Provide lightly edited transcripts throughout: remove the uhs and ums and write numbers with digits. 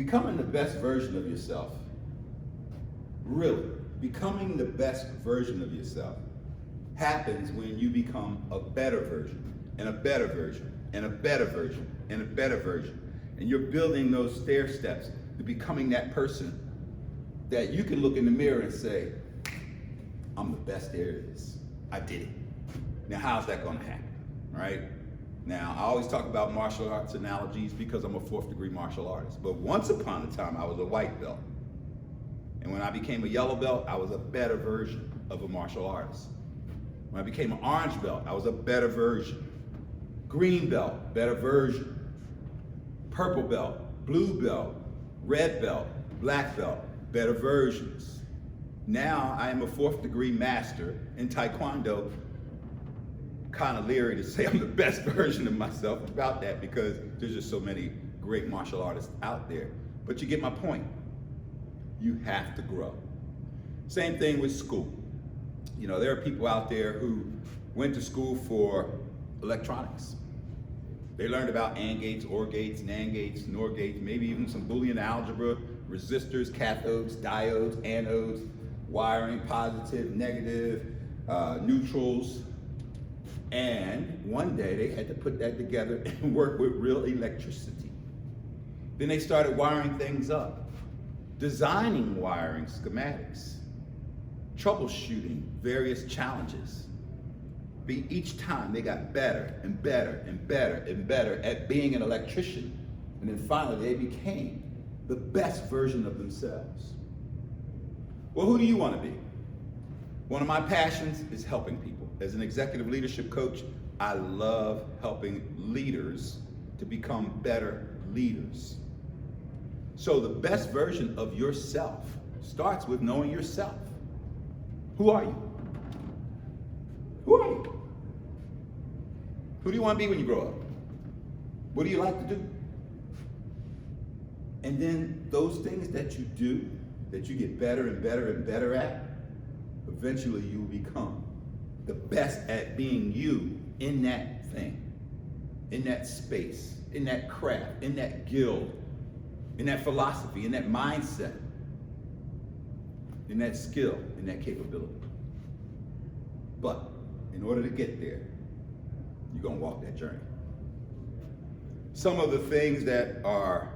Becoming the best version of yourself, really, becoming the best version of yourself happens when you become a better version, and a better version, and a better version, and a better version. And you're building those stair steps to becoming that person that you can look in the mirror and say, I'm the best there is. I did it. Now, how's that gonna happen, right? Now, I always talk about martial arts analogies because I'm a 4th degree martial artist. But once upon a time, I was a white belt. And when I became a yellow belt, I was a better version of a martial artist. When I became an orange belt, I was a better version. Green belt, better version. Purple belt, blue belt, red belt, black belt, better versions. Now I am a 4th degree master in Taekwondo. Kind of leery to say I'm the best version of myself about that because there's just so many great martial artists out there. But you get my point. You have to grow. Same thing with school. You know, there are people out there who went to school for electronics. They learned about AND gates, OR gates, NAND gates, NOR gates, maybe even some Boolean algebra, resistors, cathodes, diodes, anodes, wiring, positive, negative, neutrals. And one day they had to put that together and work with real electricity. Then they started wiring things up, designing wiring schematics, troubleshooting various challenges. Each time they got better and better and better and better at being an electrician. And then finally they became the best version of themselves. Well, who do you want to be? One of my passions is helping people. As an executive leadership coach, I love helping leaders to become better leaders. So the best version of yourself starts with knowing yourself. Who are you? Who are you? Who do you want to be when you grow up? What do you like to do? And then those things that you do, that you get better and better and better at, eventually you will become the best at being you in that thing, in that space, in that craft, in that guild, in that philosophy, in that mindset, in that skill, in that capability. But in order to get there, you're gonna walk that journey. Some of the things that are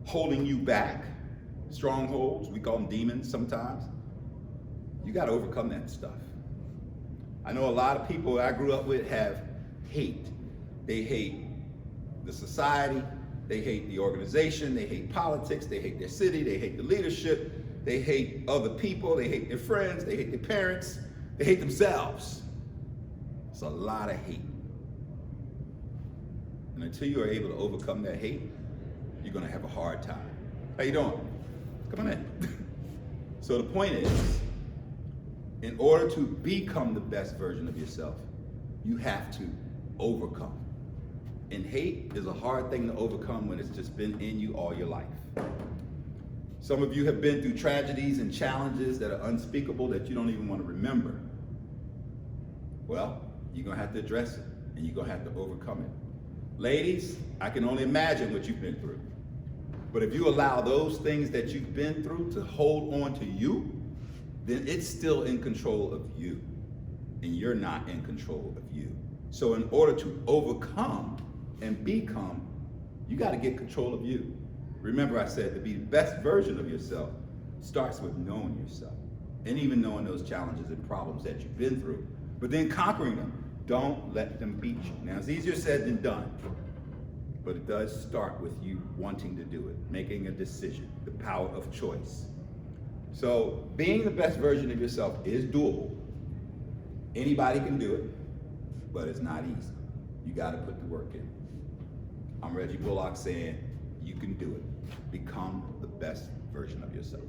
holding you back, strongholds, we call them demons sometimes, you gotta overcome that stuff. I know a lot of people I grew up with have hate. They hate the society, they hate the organization, they hate politics, they hate their city, they hate the leadership, they hate other people, they hate their friends, they hate their parents, they hate themselves. It's a lot of hate. And until you are able to overcome that hate, you're gonna have a hard time. How you doing? Come on in. So the point is, in order to become the best version of yourself, you have to overcome. And hate is a hard thing to overcome when it's just been in you all your life. Some of you have been through tragedies and challenges that are unspeakable that you don't even want to remember. Well, you're gonna have to address it and you're gonna have to overcome it. Ladies, I can only imagine what you've been through. But if you allow those things that you've been through to hold on to you, then it's still in control of you. And you're not in control of you. So in order to overcome and become, you gotta get control of you. Remember I said to be the best version of yourself starts with knowing yourself. And even knowing those challenges and problems that you've been through. But then conquering them. Don't let them beat you. Now it's easier said than done. But it does start with you wanting to do it, making a decision, the power of choice. So being the best version of yourself is doable. Anybody can do it, but it's not easy. You gotta put the work in. I'm Reggie Bullock saying, you can do it. Become the best version of yourself.